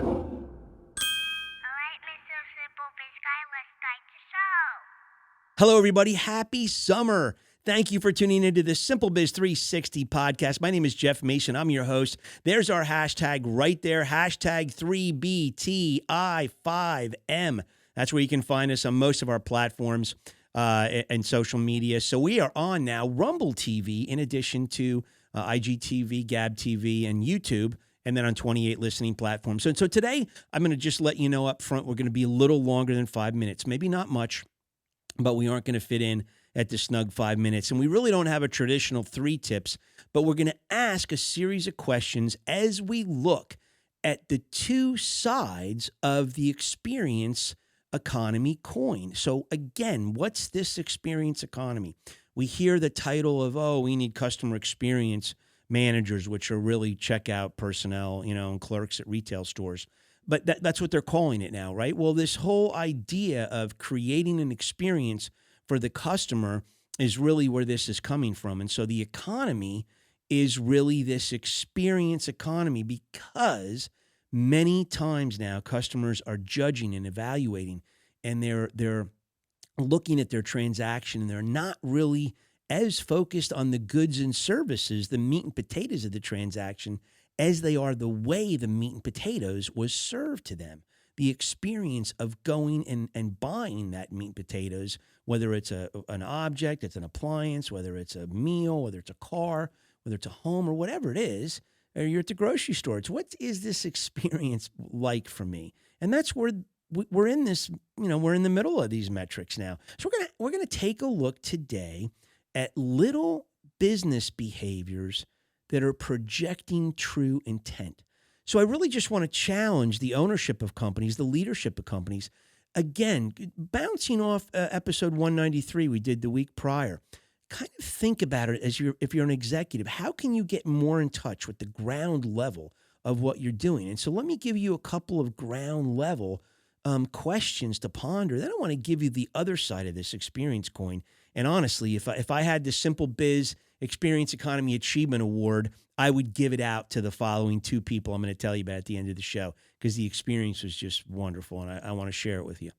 right, Mr. SimpleBiz guy, let's start the show. Hello, everybody. Happy summer. Thank you for tuning into the SimpleBiz360 podcast. My name is Jeff Mason. I'm your host. There's our hashtag right there, hashtag 3BTI5M. That's where you can find us on most of our platforms and social media. So we are on now Rumble TV in addition to IGTV, Gab TV, and YouTube, and then on 28 listening platforms. So today, I'm going to just let you know up front, we're going to be a little longer than 5 minutes, maybe not much, but we aren't going to fit in at the snug 5 minutes. And we really don't have a traditional 3 tips, but we're going to ask a series of questions as we look at the 2 sides of the experience economy coin. So again, what's this experience economy? We hear the title of, we need customer experience managers, which are really checkout personnel, and clerks at retail stores. But that's what they're calling it now, right? Well, this whole idea of creating an experience for the customer is really where this is coming from. And so the economy is really this experience economy because many times now customers are judging and evaluating, and they're looking at their transaction, and they're not really as focused on the goods and services, the meat and potatoes of the transaction, as they are the way the meat and potatoes was served to them. The experience of going and buying that meat and potatoes, whether it's an object, it's an appliance, whether it's a meal, whether it's a car, whether it's a home, or whatever it is, or you're at the grocery store. It's what is this experience like for me? And that's where we're in this, we're in the middle of these metrics now. So we're gonna take a look today at little business behaviors that are projecting true intent. So I really just want to challenge the ownership of companies, the leadership of companies. Again, bouncing off episode 193 we did the week prior, kind of think about it if you're an executive. How can you get more in touch with the ground level of what you're doing? And so let me give you a couple of ground level questions to ponder. Then I want to give you the other side of this experience coin. And honestly, if I had the Simple Biz Experience Economy Achievement Award, I would give it out to the following 2 people I'm going to tell you about at the end of the show, because the experience was just wonderful, and I want to share it with you.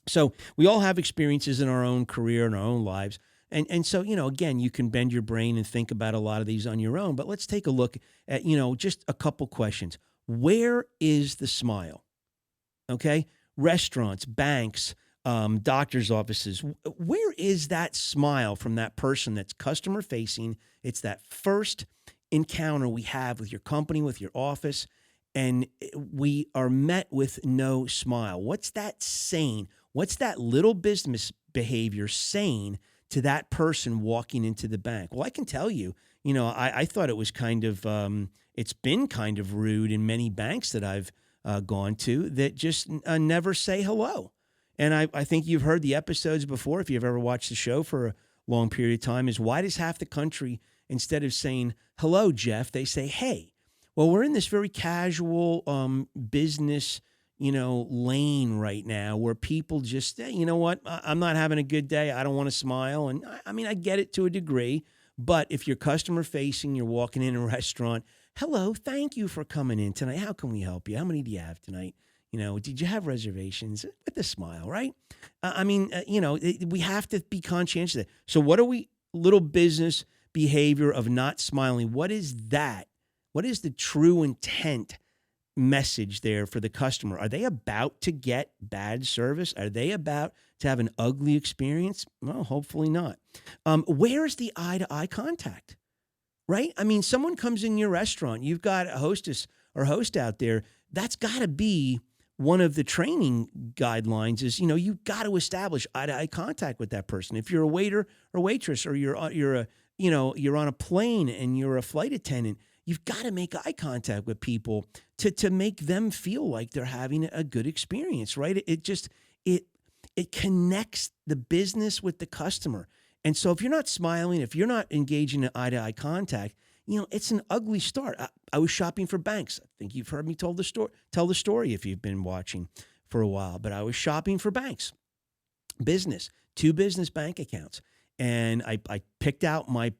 So we all have experiences in our own career, in our own lives. And so, again, you can bend your brain and think about a lot of these on your own, but let's take a look at, just a couple questions. Where is the smile? Okay? Restaurants, banks, doctor's offices. Where is that smile from that person that's customer facing? It's that first encounter we have with your company, with your office, and we are met with no smile. What's that saying? What's that little business behavior saying to that person walking into the bank? Well, I can tell you, I thought it was kind of, it's been kind of rude in many banks that I've gone to that just never say hello. And I think you've heard the episodes before, if you've ever watched the show for a long period of time, is why does half the country, instead of saying, hello, Jeff, they say, hey. Well, we're in this very casual business, lane right now where people just, hey, you know what, I'm not having a good day. I don't want to smile. And I get it to a degree. But if you're customer facing, you're walking in a restaurant, hello, thank you for coming in tonight. How can we help you? How many do you have tonight? Did you have reservations? With a smile, right? We have to be conscientious of that. So what are we, little business behavior of not smiling? What is that? What is the true intent message there for the customer? Are they about to get bad service? Are they about to have an ugly experience? Well, hopefully not. Where's the eye-to-eye contact, right? Someone comes in your restaurant, you've got a hostess or host out there, that's got to be one of the training guidelines is, you've got to establish eye-to-eye contact with that person. If you're a waiter or waitress, or you're on a plane and you're a flight attendant, you've got to make eye contact with people to make them feel like they're having a good experience, right? It connects the business with the customer. And so if you're not smiling, if you're not engaging in eye-to-eye contact, it's an ugly start. I was shopping for banks. I think you've heard me tell the story if you've been watching for a while. But I was shopping for banks, two business bank accounts. And I picked out my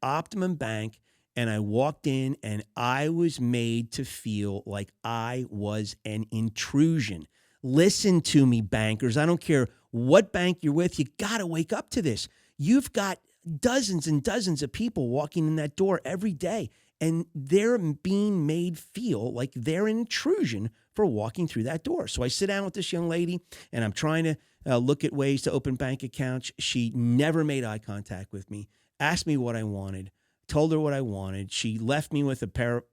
optimum bank, and I walked in and I was made to feel like I was an intrusion. Listen to me, bankers. I don't care what bank you're with. You got to wake up to this. You've got dozens and dozens of people walking in that door every day, and they're being made feel like they're an intrusion for walking through that door. So I sit down with this young lady, and I'm trying to look at ways to open bank accounts. She never made eye contact with me, asked me what I wanted, told her what I wanted. She left me with a pair,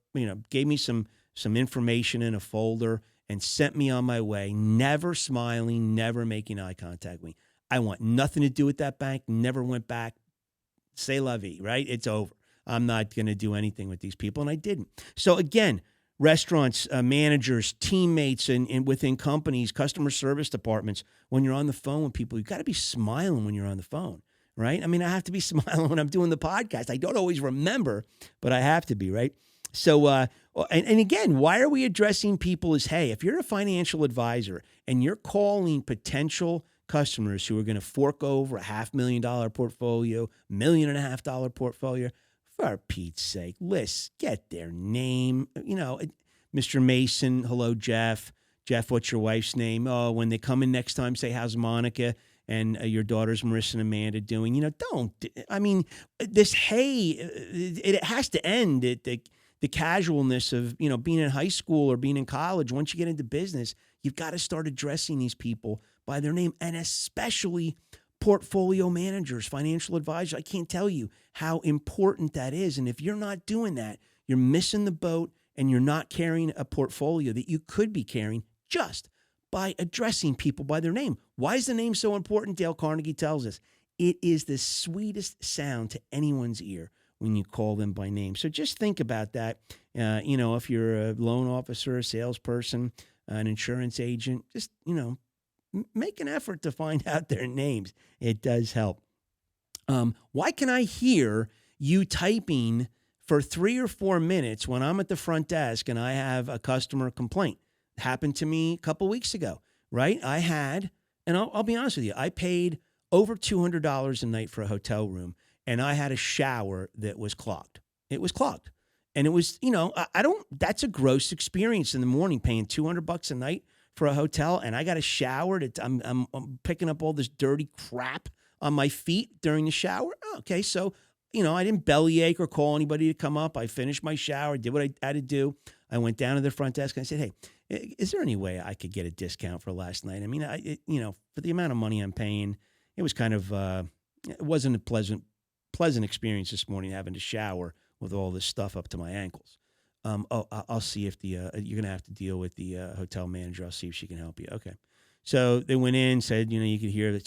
gave me some information in a folder and sent me on my way, never smiling, never making eye contact with me. I want nothing to do with that bank, never went back. C'est la vie, right? It's over. I'm not going to do anything with these people, and I didn't. So again, restaurants, managers, teammates, and within companies, customer service departments, when you're on the phone with people, you've got to be smiling when you're on the phone, right? I mean, I have to be smiling when I'm doing the podcast. I don't always remember, but I have to be, right? So, and again, why are we addressing people as, hey, if you're a financial advisor and you're calling potential customers who are going to fork over a $500,000 portfolio, $1.5 million portfolio, for Pete's sake, let's get their name. Mr. Mason, hello, Jeff. Jeff, what's your wife's name? Oh, when they come in next time, say, how's Monica? And your daughters, Marissa and Amanda, doing? It has to end. The casualness of, being in high school or being in college. Once you get into business, you've got to start addressing these people by their name, and especially portfolio managers, financial advisors. I can't tell you how important that is. And if you're not doing that, you're missing the boat, and you're not carrying a portfolio that you could be carrying just by addressing people by their name. Why is the name so important? Dale Carnegie tells us it is the sweetest sound to anyone's ear when you call them by name. So just think about that. If you're a loan officer, a salesperson, an insurance agent, just, make an effort to find out their names. It does help. Why can I hear you typing for 3 or 4 minutes when I'm at the front desk and I have a customer complaint? It happened to me a couple weeks ago, right? I had, and I'll be honest with you, I paid over $200 a night for a hotel room, and I had a shower that was clogged. It was clogged. And it was, that's a gross experience in the morning, paying $200 a night for a hotel, and I got a shower that I'm picking up all this dirty crap on my feet during the shower. Okay, so, I didn't bellyache or call anybody to come up. I finished my shower, did what I had to do. I went down to the front desk and I said, hey, is there any way I could get a discount for last night? I mean, for the amount of money I'm paying, it was kind of, it wasn't a pleasant experience this morning having to shower with all this stuff up to my ankles. I'll see if you're going to have to deal with the hotel manager. I'll see if she can help you. Okay. So they went in, said, you could hear the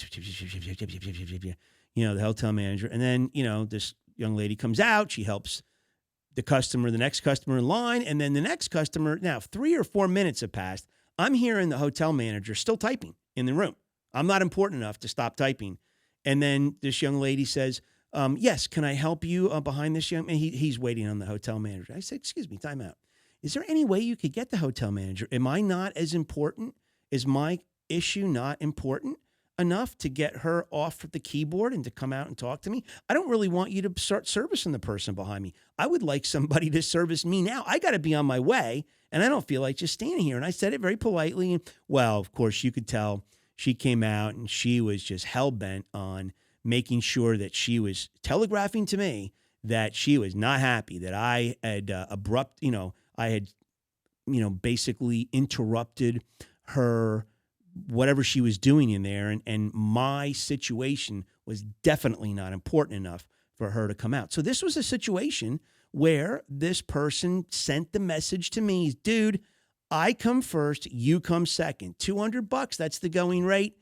hotel manager. And then, this young lady comes out. She helps the next customer in line. And then the next customer, now 3 or 4 minutes have passed. I'm hearing the hotel manager still typing in the room. I'm not important enough to stop typing. And then this young lady says, yes, can I help you behind this young man? He's waiting on the hotel manager. I said, excuse me, time out. Is there any way you could get the hotel manager? Am I not as important? Is my issue not important enough to get her off the keyboard and to come out and talk to me? I don't really want you to start servicing the person behind me. I would like somebody to service me now. I got to be on my way, and I don't feel like just standing here. And I said it very politely. And, well, of course, you could tell she came out and she was just hell-bent on making sure that she was telegraphing to me that she was not happy, that I had basically interrupted her, whatever she was doing in there. And my situation was definitely not important enough for her to come out. So this was a situation where this person sent the message to me, dude, I come first, you come second. $200, that's the going rate.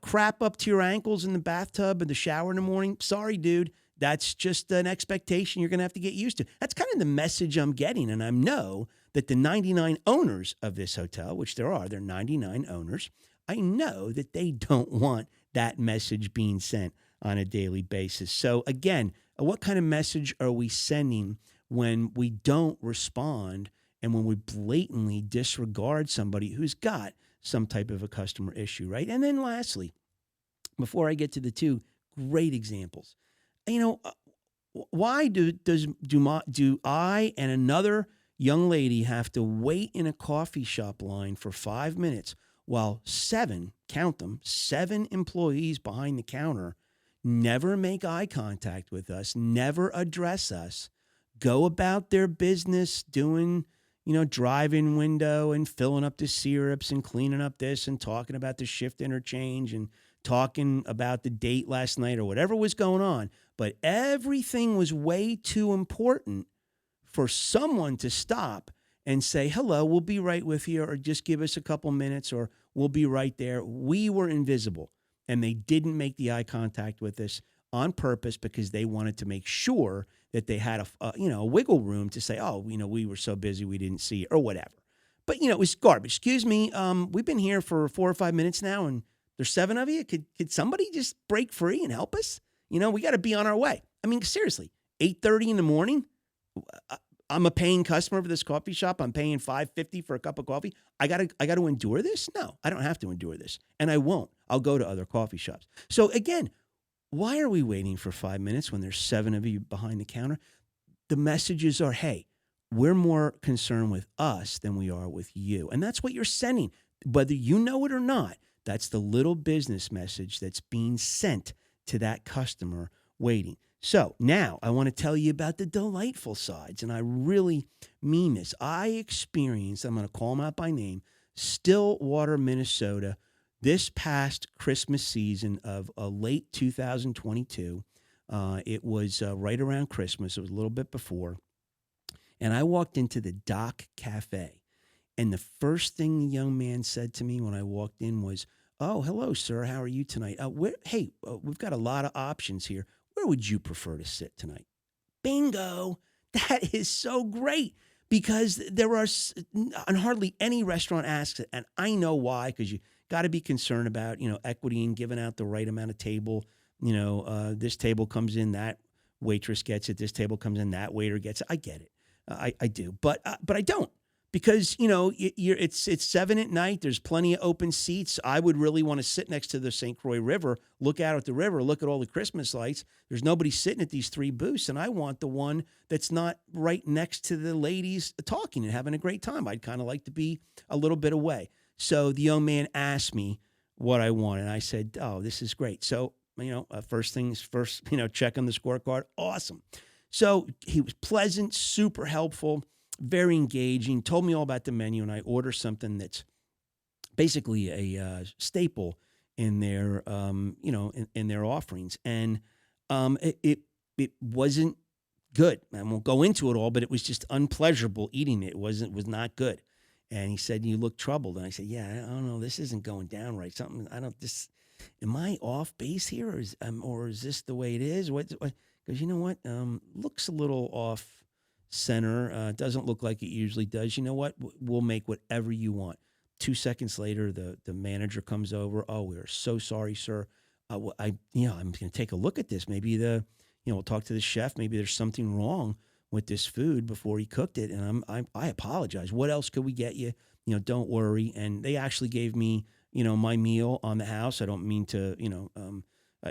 Crap up to your ankles in the bathtub or the shower in the morning. Sorry, dude. That's just an expectation you're going to have to get used to. That's kind of the message I'm getting. And I know that the 99 owners of this hotel, which there are 99 owners, I know that they don't want that message being sent on a daily basis. So again, what kind of message are we sending when we don't respond and when we blatantly disregard somebody who's got some type of a customer issue, right? And then lastly, before I get to the two great examples, Why do I and another young lady have to wait in a coffee shop line for 5 minutes while count them, 7 employees behind the counter never make eye contact with us, never address us, go about their business doing, drive-in window and filling up the syrups and cleaning up this and talking about the shift interchange and talking about the date last night or whatever was going on. But everything was way too important for someone to stop and say, hello, we'll be right with you, or just give us a couple minutes, or we'll be right there. We were invisible, and they didn't make the eye contact with us on purpose because they wanted to make sure that they had a wiggle room to say, oh, we were so busy we didn't see it or whatever. But, it was garbage. Excuse me, we've been here for 4 or 5 minutes now, and there's 7 of you. Could somebody just break free and help us? We got to be on our way. I mean, seriously, 8:30 in the morning. I'm a paying customer for this coffee shop. I'm paying $5.50 for a cup of coffee. I got to endure this? No, I don't have to endure this, and I won't. I'll go to other coffee shops. So again, why are we waiting for 5 minutes when there's 7 of you behind the counter? The messages are, hey, we're more concerned with us than we are with you, and that's what you're sending, whether you know it or not. That's the little business message that's being sent to that customer waiting. So now I want to tell you about the delightful sides, and I really mean this. I experienced, I'm going to call them out by name, Stillwater, Minnesota, this past Christmas season of late 2022. It was right around Christmas. It was a little bit before. And I walked into the Dock Café, and the first thing the young man said to me when I walked in was, oh, hello, sir. How are you tonight? We've got a lot of options here. Where would you prefer to sit tonight? Bingo. That is so great because there are hardly any restaurant asks it. And I know why, because you got to be concerned about, equity and giving out the right amount of table. This table comes in, that waitress gets it. This table comes in, that waiter gets it. I get it. I do. But I don't. Because, it's 7 at night. There's plenty of open seats. I would really want to sit next to the St. Croix River, look out at the river, look at all the Christmas lights. There's nobody sitting at these 3 booths, and I want the one that's not right next to the ladies talking and having a great time. I'd kind of like to be a little bit away. So the young man asked me what I wanted, and I said, oh, this is great. So, first things first, check on the scorecard. Awesome. So he was pleasant, super helpful, very engaging, told me all about the menu, and I ordered something that's basically a staple in their, in their offerings. And it wasn't good. I won't go into it all, but it was just unpleasurable eating it. It was not good. And he said, you look troubled. And I said, yeah, I don't know. This isn't going down right. Am I off base here, or is this the way it is? Because you know what? Looks a little off center. Doesn't look like it usually does. You know what? We'll make whatever you want. 2 seconds later, the manager comes over. Oh, we are so sorry, sir. I'm going to take a look at this. Maybe we'll talk to the chef. Maybe there's something wrong with this food before he cooked it. And I apologize. What else could we get you? Don't worry. And they actually gave me, my meal on the house. I don't mean to,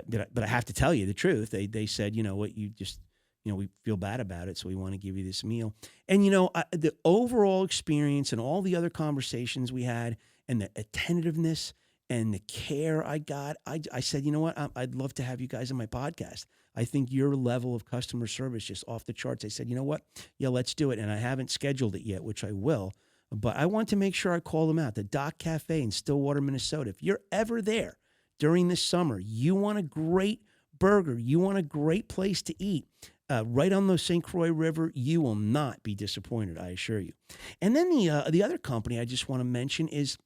but I have to tell you the truth. They said, we feel bad about it, so we want to give you this meal. And, the overall experience and all the other conversations we had and the attentiveness and the care I got, I said, you know what, I'd love to have you guys on my podcast. I think your level of customer service just off the charts. I said, you know what, yeah, let's do it. And I haven't scheduled it yet, which I will. But I want to make sure I call them out. The Dock Café in Stillwater, Minnesota. If you're ever there during this summer, you want a great burger, you want a great place to eat, right on the St. Croix River, you will not be disappointed, I assure you. And then the other company I just want to mention is,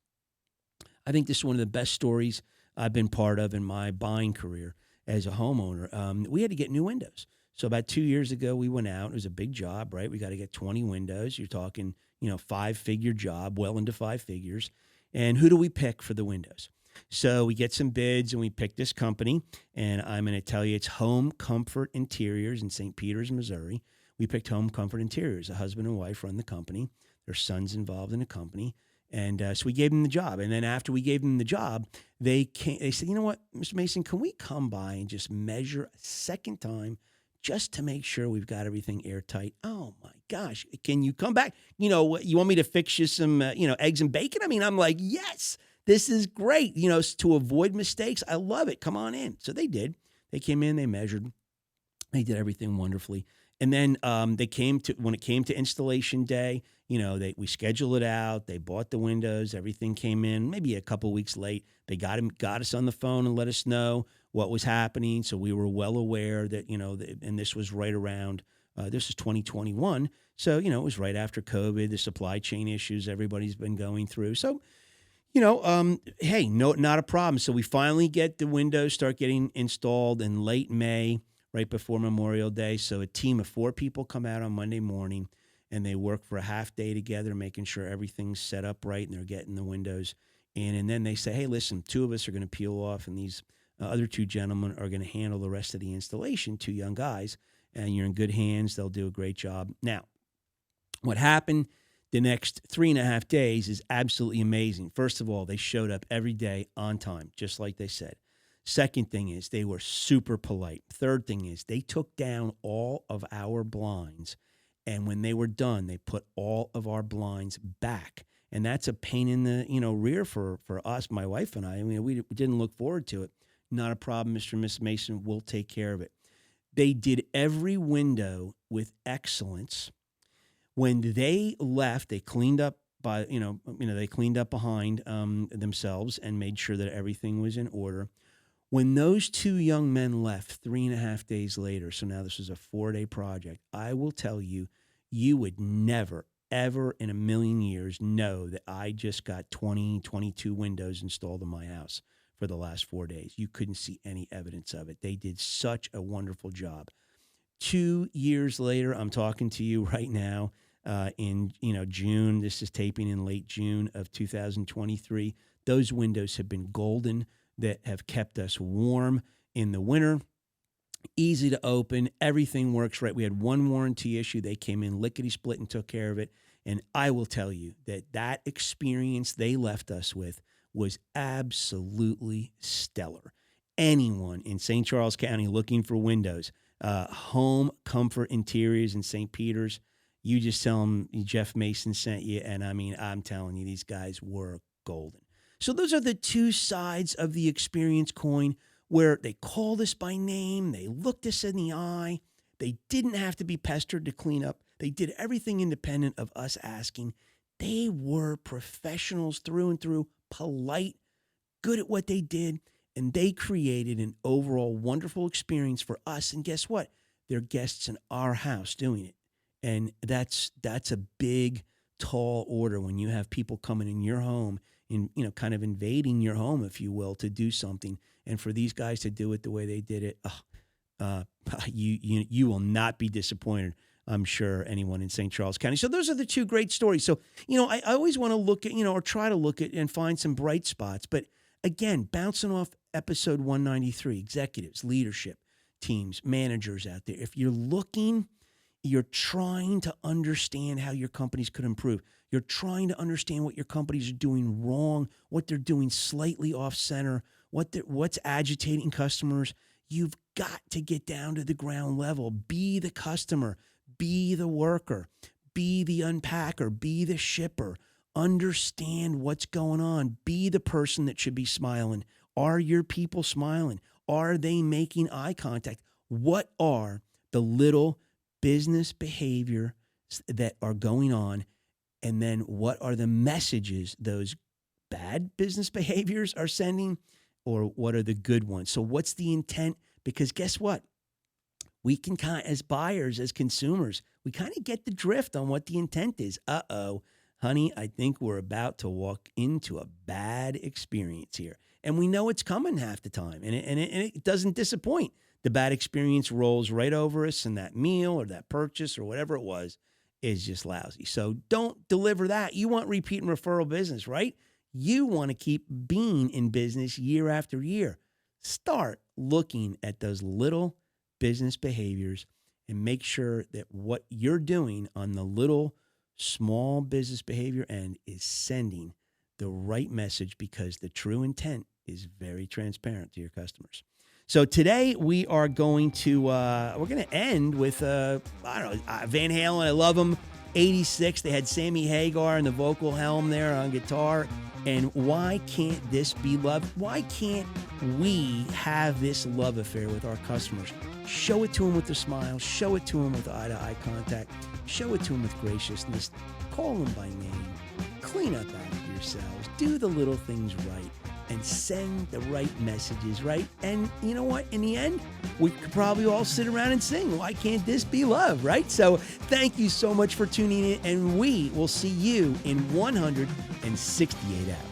I think this is one of the best stories I've been part of in my buying career as a homeowner. We had to get new windows. So about 2 years ago, we went out. It was a big job, right? We got to get 20 windows. You're talking, 5-figure job, well into 5 figures. And who do we pick for the windows? So we get some bids and we pick this company, and I'm going to tell you it's Home Comfort Interiors in St. Peters, Missouri. We picked Home Comfort Interiors. A husband and wife run the company. Their son's involved in the company. And so we gave them the job. And then after we gave them the job, they said, you know what, Mr. Mason, can we come by and just measure a second time just to make sure we've got everything airtight. Oh my gosh, can you come back? You know, you want me to fix you some, eggs and bacon? I mean, I'm like, yes, this is great. You know, to avoid mistakes. I love it. Come on in. So they did. They came in, they measured, they did everything wonderfully. And then when it came to installation day, we scheduled it out. They bought the windows. Everything came in maybe a couple weeks late. They got us on the phone and let us know what was happening. So we were well aware that, and this was right around, this is 2021. So, it was right after COVID, the supply chain issues everybody's been going through. So, hey, no, not a problem. So we finally get the windows start getting installed in late May, right before Memorial Day. So a team of 4 people come out on Monday morning, and they work for a half day together, making sure everything's set up right and they're getting the windows in. And then they say, hey, listen, 2 of us are going to peel off, and these other 2 gentlemen are going to handle the rest of the installation, 2 young guys, and you're in good hands. They'll do a great job. Now, what happened the next 3.5 days is absolutely amazing. First of all, they showed up every day on time, just like they said. Second thing is they were super polite. Third thing is they took down all of our blinds, and when they were done, they put all of our blinds back. And that's a pain in the rear for us, my wife and I. I mean, we didn't look forward to it. Not a problem, Mr. and Miss Mason. We'll take care of it. They did every window with excellence. When they left, they cleaned up they cleaned up behind themselves and made sure that everything was in order. When those 2 young men left 3.5 days later, so now this was a 4-day project, I will tell you, you would never, ever in a million years know that I just got 20, 22 windows installed in my house for the last 4 days. You couldn't see any evidence of it. They did such a wonderful job. 2 years later, I'm talking to you right now in June. This is taping in late June of 2023. Those windows have been golden, that have kept us warm in the winter, easy to open. Everything works right. We had 1 warranty issue. They came in lickety-split and took care of it. And I will tell you that experience they left us with was absolutely stellar. Anyone in St. Charles County looking for windows, Home Comfort Interiors in St. Peter's, you just tell them Jeff Mason sent you. And I mean, I'm telling you, these guys were golden. So those are the 2 sides of the experience coin, where they called us by name, they looked us in the eye, they didn't have to be pestered to clean up. They did everything independent of us asking. They were professionals through and through, polite, good at what they did, and they created an overall wonderful experience for us. And guess what? They're guests in our house doing it. And that's a big, tall order when you have people coming in your home and, kind of invading your home, if you will, to do something. And for these guys to do it the way they did it, you will not be disappointed, I'm sure, anyone in St. Charles County. So those are the 2 great stories. So, I always want to look at, or try to look at and find some bright spots. But again, bouncing off episode 193, executives, leadership, teams, managers out there, if you're trying to understand how your companies could improve. You're trying to understand what your companies are doing wrong, what they're doing slightly off center, what's agitating customers. You've got to get down to the ground level. Be the customer, be the worker, be the unpacker, be the shipper. Understand what's going on. Be the person that should be smiling. Are your people smiling? Are they making eye contact? What are the little business behavior that are going on? And then what are the messages those bad business behaviors are sending, or what are the good ones? So what's the intent? Because guess what? We can as buyers, as consumers, we kind of get the drift on what the intent is. Honey, I think we're about to walk into a bad experience here. And we know it's coming half the time, and it doesn't disappoint. The bad experience rolls right over us, and that meal or that purchase or whatever it was is just lousy. So don't deliver that. You want repeat and referral business, right? You want to keep being in business year after year. Start looking at those little business behaviors and make sure that what you're doing on the little small business behavior end is sending the right message, because the true intent is very transparent to your customers. So today we are going to end with Van Halen. I love them. 86. They had Sammy Hagar in the vocal helm there on guitar. And why can't this be love? Why can't we have this love affair with our customers? Show it to them with a smile. Show it to them with eye-to-eye contact. Show it to them with graciousness. Call them by name. Clean up after yourselves. Do the little things right. And send the right messages, right? And you know what? In the end, we could probably all sit around and sing, why can't this be love, right? So thank you so much for tuning in, and we will see you in 168 hours.